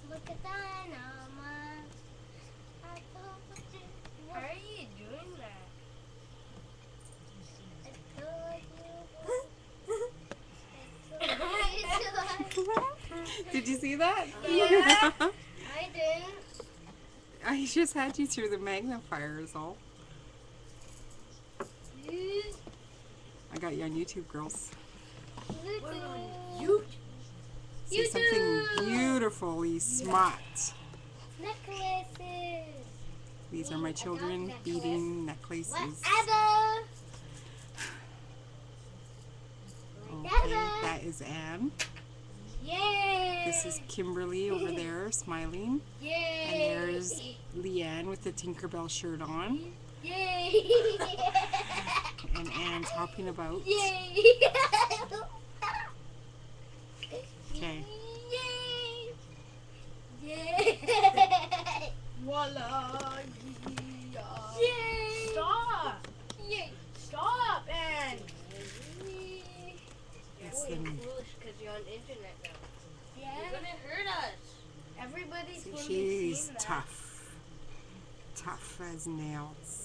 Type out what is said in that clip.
Look at dynamite. How are you doing that? Did you see that? Yeah. I didn't. I just had you through the magnifier is all. I got you on YouTube, girls. You? See something beautifully smart. Necklaces. These are my children beading necklaces. Whatever. Okay, that is Anne. Yay. This is Kimberly over there smiling. Yay. And there's Leanne with the Tinkerbell shirt on. Yay. And Anne's hopping about. Yay. Okay. Yay. Yay. Voila! Yay. Stop! Yay. Stop, Anne! It's You're the, foolish because you're on the internet now. Yeah. You're gonna hurt us. Everybody's see, gonna be she's seeing that. tough. Tough as nails.